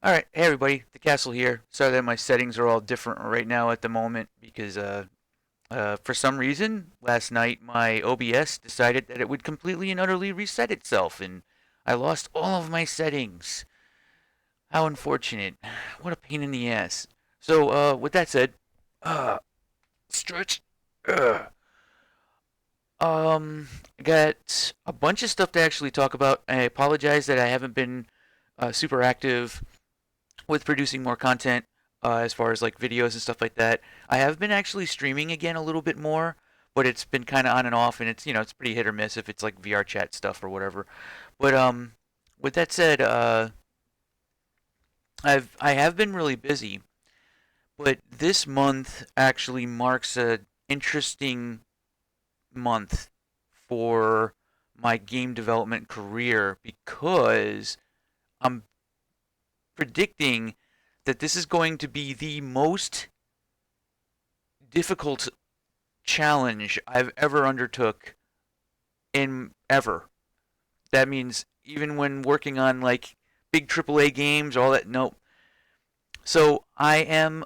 Alright, hey everybody, the castle here. Sorry that my settings are all different right now at the moment because for some reason last night my OBS decided that it would completely and utterly reset itself and I lost all of my settings. How unfortunate. What a pain in the ass. So, with that said, uh, stretch. Uh, I got a bunch of stuff to actually talk about. I apologize that I haven't been super active with producing more content as far as like videos and stuff like that. I have been actually streaming again a little bit more, but it's been kind of on and off, and it's pretty hit or miss if it's like VR chat stuff or whatever. But with that said, I have been really busy, but this month actually marks a interesting month for my game development career because I'm predicting that this is going to be the most difficult challenge I've ever undertook in ever. That means even when working on like big AAA games, all that. Nope. So I am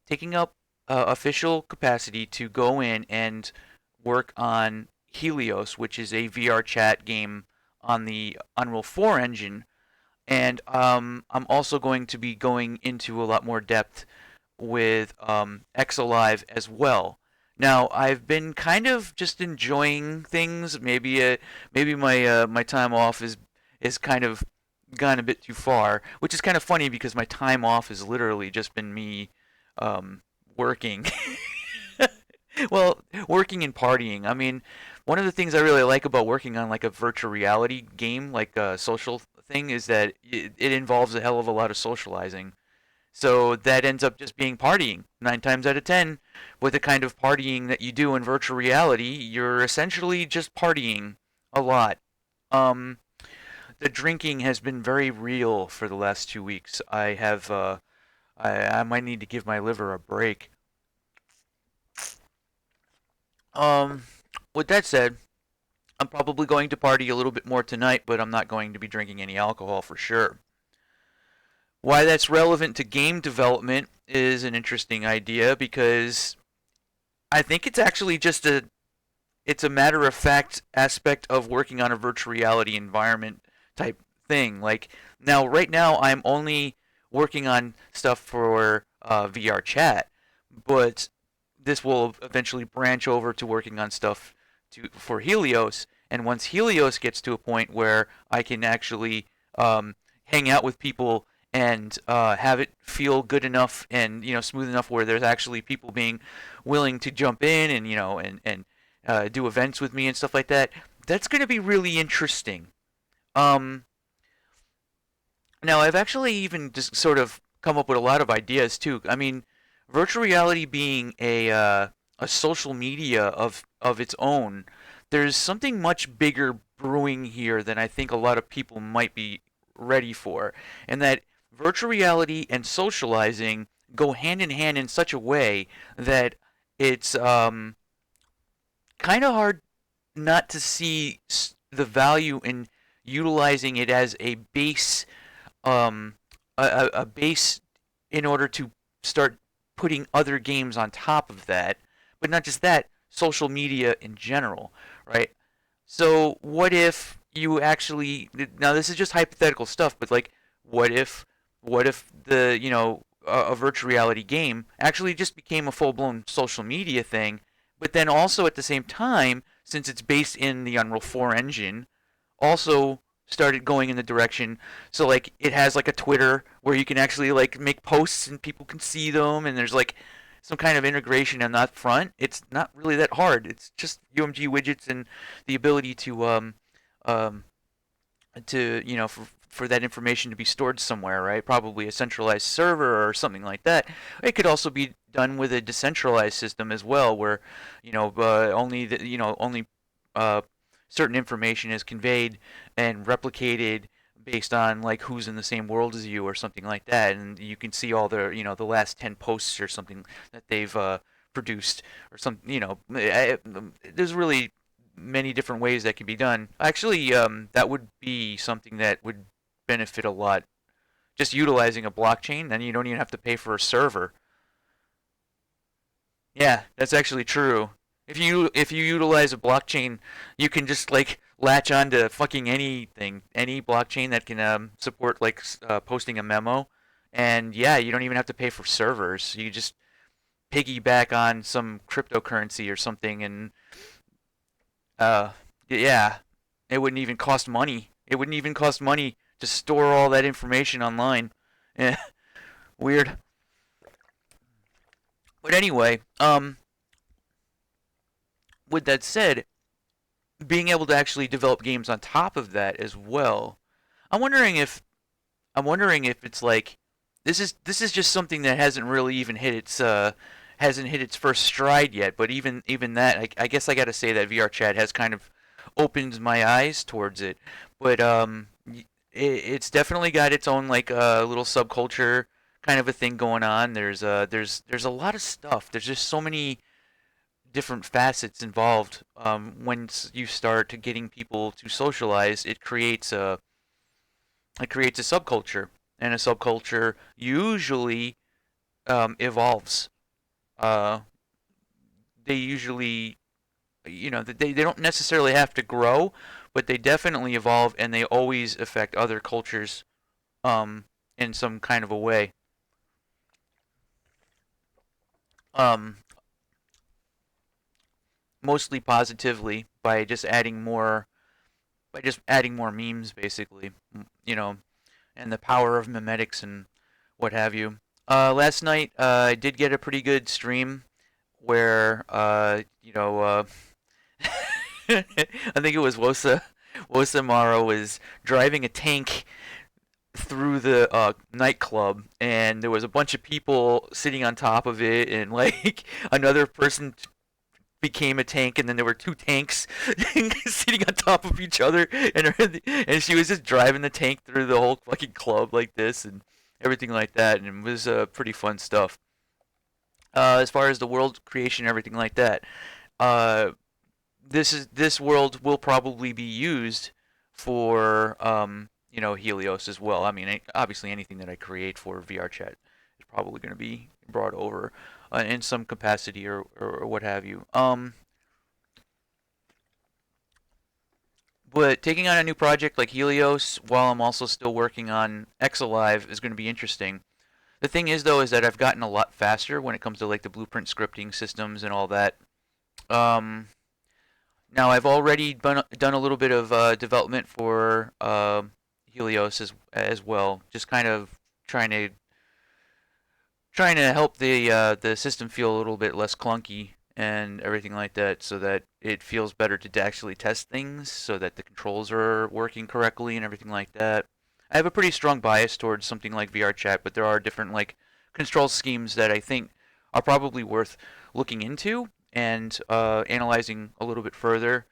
taking up official capacity to go in and work on Helios, which is a VR chat game on the Unreal 4 engine, and I'm also going to be going into a lot more depth with Exolive as well. Now I've been kind of just enjoying things. Maybe my time off is kind of gone a bit too far, which is kind of funny because my time off has literally just been me working. Well, working and partying. I mean, one of the things I really like about working on like a virtual reality game, like a social thing, is that it involves a hell of a lot of socializing. So that ends up just being partying. 9 times out of 10, with the kind of partying that you do in virtual reality, you're essentially just partying a lot. Um, the drinking has been very real for the last 2 weeks. I might need to give my liver a break. Um, with that said, I'm probably going to party a little bit more tonight, but I'm not going to be drinking any alcohol for sure. Why that's relevant to game development is an interesting idea because I think it's actually just a matter of fact aspect of working on a virtual reality environment type thing. Like now, right now, I'm only working on stuff for VR chat, but this will eventually branch over to working on stuff for Helios. And once Helios gets to a point where I can actually hang out with people and have it feel good enough and smooth enough where there's actually people being willing to jump in and do events with me and stuff like that. That's going to be really interesting. Um, Now, I've actually even just sort of come up with a lot of ideas too. I mean, virtual reality being a social media of its own, there's something much bigger brewing here than I think a lot of people might be ready for, and that virtual reality and socializing go hand in hand in such a way that it's kind of hard not to see the value in utilizing it as a base um, a base in order to start putting other games on top of that. But not just that, social media in general, right? So what if you actually now this is just hypothetical stuff, but like what if the a virtual reality game actually just became a full blown social media thing, but then also at the same time, since it's based in the Unreal 4 engine, also started going in the direction so like it has like a Twitter where you can actually like make posts and people can see them and there's like some kind of integration on that front. It's not really that hard. It's just UMG widgets and the ability um to for that information to be stored somewhere, right? Probably a centralized server or something like that. It could also be done with a decentralized system as well, where only only uh, certain information is conveyed and replicated based on like who's in the same world as you or something like that, and you can see all the last 10 posts or something that they've produced or some there's really many different ways that can be done. Actually, that would be something that would benefit a lot just utilizing a blockchain, then you don't even have to pay for a server. Yeah, that's actually true. If you utilize a blockchain, you can just like latch onto fucking anything, any blockchain that can support like posting a memo, and yeah, you don't even have to pay for servers. You just piggyback on some cryptocurrency or something, and uh, yeah, it wouldn't even cost money. It wouldn't even cost money to store all that information online. Eh, weird. But anyway, with that said, being able to actually develop games on top of that as well. I'm wondering if I'm wondering if it's like this is just something that hasn't hit its first stride yet. But even that, I guess I got to say that VR chat has kind of opened my eyes towards it. But it's definitely got its own like little subculture kind of a thing going on. There's a lot of stuff. There's just so many different facets involved. Once you start getting people to socialize, it creates a subculture, and a subculture usually evolves. Uh, they usually, they don't necessarily have to grow, but they definitely evolve, and they always affect other cultures in some kind of a way. Um, Mostly positively by just adding more memes, basically. And the power of memetics and what have you. Last night, I did get a pretty good stream where, I think it was Wosa Maro was driving a tank through the nightclub, and there was a bunch of people sitting on top of it, and like another person became a tank, and then there were two tanks sitting on top of each other, and she was just driving the tank through the whole fucking club like this, and everything like that, and it was pretty fun stuff. As far as the world creation and everything like that, uh, this world will probably be used for Helios as well. I mean, obviously anything that I create for VR chat is probably going to be brought over in some capacity or what have you. But taking on a new project like Helios while I'm also still working on Exalive is going to be interesting. The thing is, though, is that I've gotten a lot faster when it comes to like the blueprint scripting systems and all that. Um, Now I've already done a little bit of development for Helios as well, just kind of trying to trying to help the system feel a little bit less clunky and everything like that, so that it feels better to actually test things, so that the controls are working correctly and everything like that. I have a pretty strong bias towards something like VR chat, but there are different like control schemes that I think are probably worth looking into and analyzing a little bit further.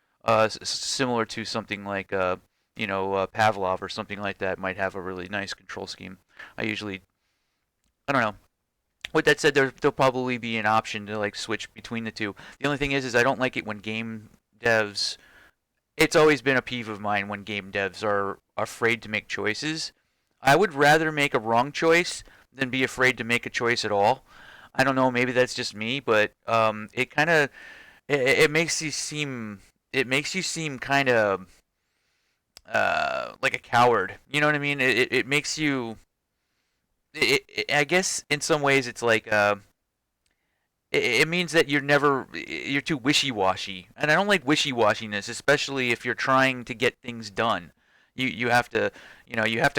Similar to something like Pavlov or something like that might have a really nice control scheme. I don't know. With that said, there'll probably be an option to like switch between the two. The only thing is I don't like it when game devs. It's always been a peeve of mine when game devs are afraid to make choices. I would rather make a wrong choice than be afraid to make a choice at all. I don't know, maybe that's just me, but it makes you seem kind of like a coward. You know what I mean? It makes you. I guess in some ways it's like it means that you're too wishy-washy, and I don't like wishy-washiness, especially if you're trying to get things done. You have to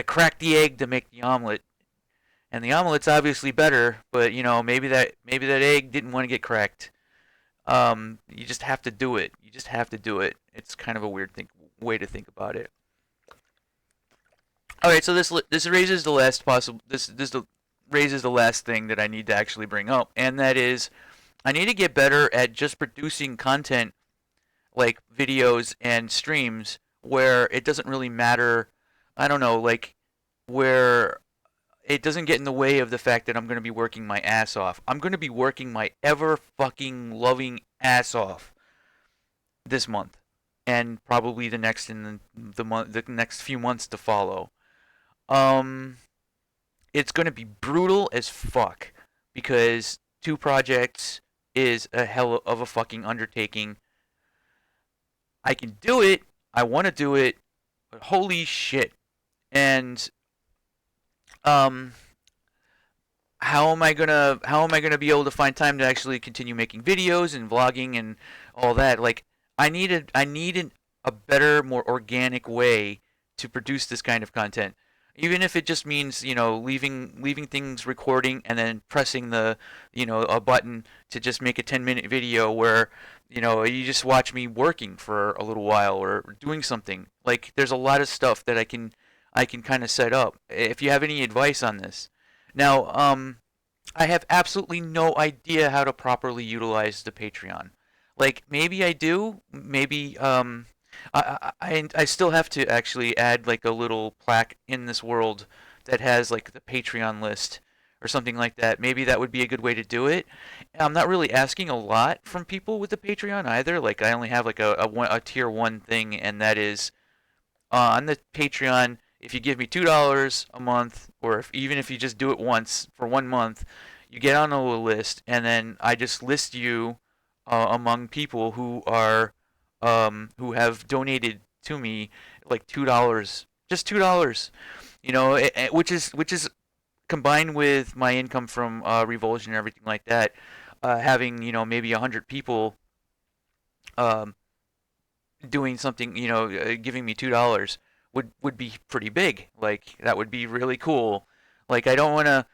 crack the egg to make the omelet, and the omelet's obviously better, but maybe that egg didn't want to get cracked. You just have to do it. You just have to do it. It's kind of a weird way to think about it. All right, so this raises the last possible this raises the last thing that I need to actually bring up, and that is I need to get better at just producing content like videos and streams where it doesn't really matter. I don't know, like where it doesn't get in the way of the fact that I'm going to be working my ass off. I'm going to be working my ever fucking loving ass off this month, and probably the next few months to follow. Um, it's going to be brutal as fuck because two projects is a hell of a fucking undertaking. I can do it. I want to do it, but holy shit. And um how am I gonna be able to find time to actually continue making videos and vlogging and all that? Like I needed a better, more organic way to produce this kind of content. Even if it just means, leaving things recording and then pressing a button to just make a 10-minute video where, you just watch me working for a little while or doing something. Like there's a lot of stuff that I can kind of set up. If you have any advice on this. Now, I have absolutely no idea how to properly utilize the Patreon. Like maybe I do, maybe I still have to actually add like a little plaque in this world that has like the Patreon list or something like that. Maybe that would be a good way to do it. I'm not really asking a lot from people with the Patreon either. Like I only have like a tier 1 thing, and that is on the Patreon, if you give me $2 a month, or even if you just do it once for 1 month, you get on a little list, and then I just list you among people who have donated to me like $2, just $2, which is combined with my income from Revulsion and everything like that, having maybe 100 people um, doing something, giving me $2 would be pretty big. Like that would be really cool. Like I don't want to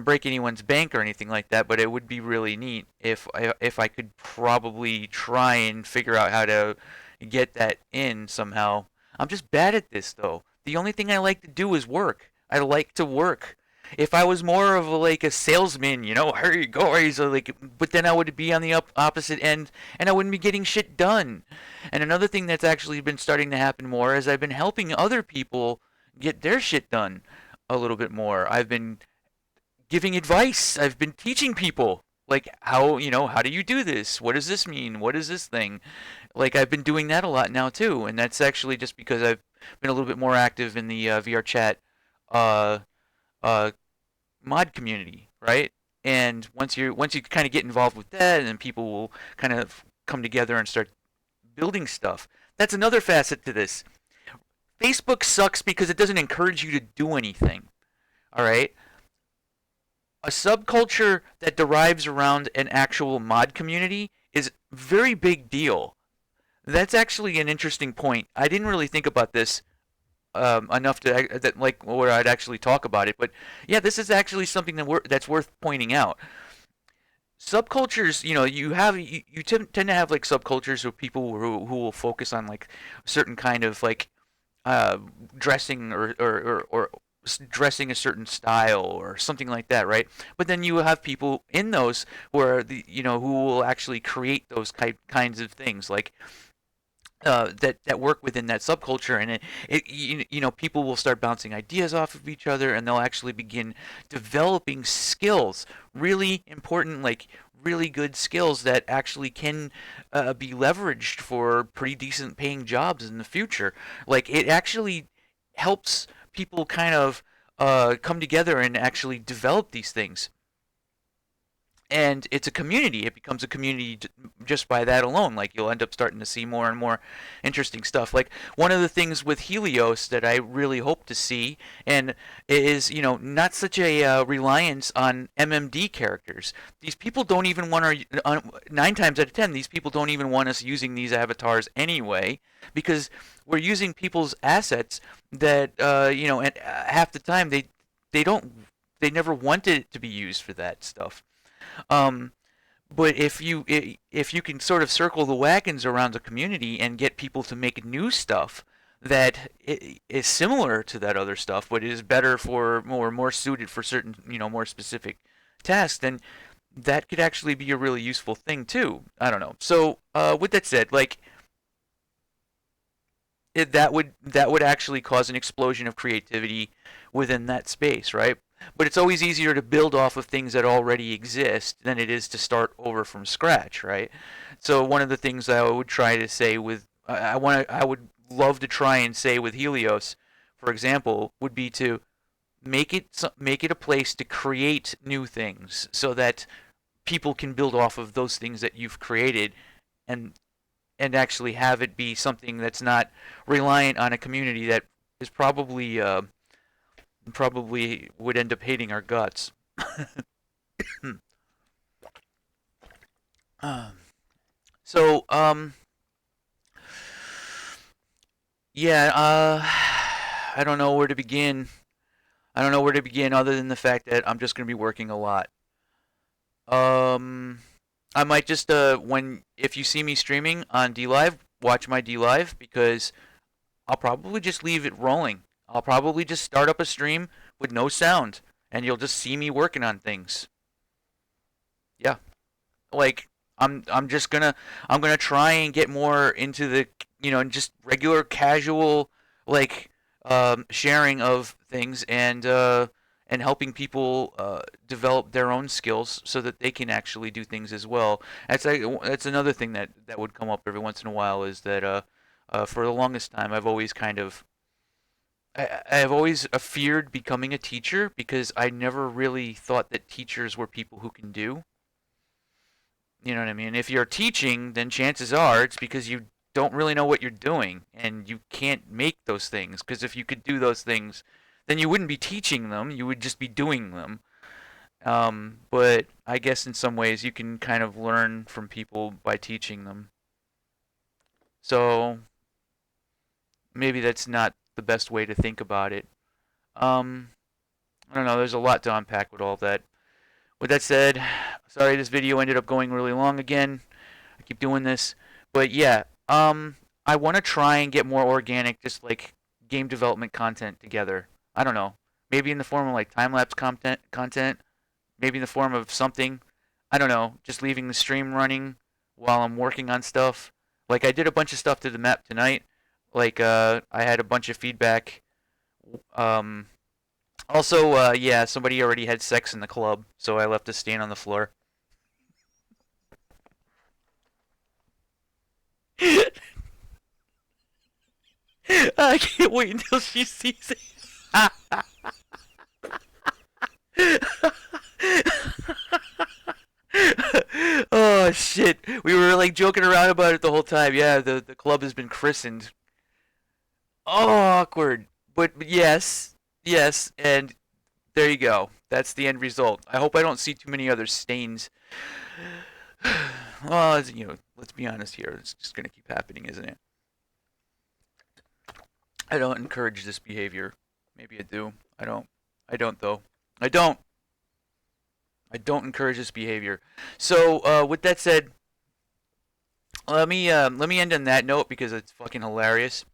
break anyone's bank or anything like that, but it would be really neat if I could probably try and figure out how to get that in somehow. I'm just bad at this though. The only thing I like to do is work. I like to work. If I was more of like a salesman, here you go, so like, but then I would be on the opposite end, and I wouldn't be getting shit done. And another thing that's actually been starting to happen more is I've been helping other people get their shit done a little bit more. I've been giving advice. I've been teaching people like how do you do this? What does this mean? What is this thing? Like I've been doing that a lot now too, and that's actually just because I've been a little bit more active in the VR chat uh, uh, mod community, right? And once you kind of get involved with that, and then people will kind of come together and start building stuff. That's another facet to this. Facebook sucks because it doesn't encourage you to do anything. All right? A subculture that derives around an actual mod community is a very big deal. That's actually an interesting point. I didn't really think about this enough that like where I'd actually talk about it, but yeah, this is actually something that's worth pointing out. Subcultures, you tend to have like subcultures of people who will focus on like certain kind of like uh, dressing or dressing a certain style or something like that, right? But then you have people in those who will actually create those kinds of things, like that work within that subculture, and people will start bouncing ideas off of each other, and they'll actually begin developing skills, really important, like really good skills that actually can be leveraged for pretty decent paying jobs in the future. Like it actually helps people kind of come together and actually develop these things, and it's a community. It becomes a community just by that alone. Like you'll end up starting to see more and more interesting stuff. Like one of the things with Helios that I really hope to see, and is not such a reliance on MMD characters. These people don't even want to. 9 times out of 10, these people don't even want us using these avatars anyway, because we're using people's assets that and half the time they don't they never wanted it to be used for that stuff. Um, but if you can sort of circle the wagons around the community and get people to make new stuff that is similar to that other stuff, but is better for more suited for certain more specific tasks, then that could actually be a really useful thing too. I don't know. So with that said, like that would actually cause an explosion of creativity within that space, right? But it's always easier to build off of things that already exist than it is to start over from scratch, right? So one of the things I would try to say with I would love to try and say with Helios, for example, would be to make it a place to create new things so that people can build off of those things that you've created, and actually have it be something that's not reliant on a community that is probably would end up hating our guts. So yeah, I don't know where to begin. I don't know where to begin other than the fact that I'm just going to be working a lot. Um, I might just when if you see me streaming on D Live, watch my D Live because I'll probably just leave it rolling. I'll probably just start up a stream with no sound, and you'll just see me working on things. Yeah, like I'm just gonna I'm gonna try and get more into the just regular casual like sharing of things and helping people develop their own skills so that they can actually do things as well. That's another thing that would come up every once in a while is that for the longest time I've always feared becoming a teacher because I never really thought that teachers were people who can do. You know what I mean? If you're teaching, then chances are it's because you don't really know what you're doing and you can't make those things. Because if you could do those things, then you wouldn't be teaching them, you would just be doing them. But I guess in some ways you can kind of learn from people by teaching them. So maybe that's not the best way to think about it. Um, I don't know, there's a lot to unpack with all that. With that said, sorry this video ended up going really long again. I keep doing this. But yeah, I want to try and get more organic, just like game development content together. I don't know. Maybe in the form of like time lapse content, maybe in the form of something. I don't know. Just leaving the stream running while I'm working on stuff. Like I did a bunch of stuff to the map tonight. Like I had a bunch of feedback. Um, Also, yeah, somebody already had sex in the club, so I left a stain on the floor. I can't wait until she sees it. Oh shit! We were like joking around about it the whole time. Yeah, the club has been christened. Oh, awkward. But yes, yes, and there you go. That's the end result. I hope I don't see too many other stains. Well, let's be honest here. It's just gonna keep happening, isn't it? I don't encourage this behavior. Maybe I do. I don't. I don't though. I don't. I don't encourage this behavior. So, with that said, let me end on that note because it's fucking hilarious.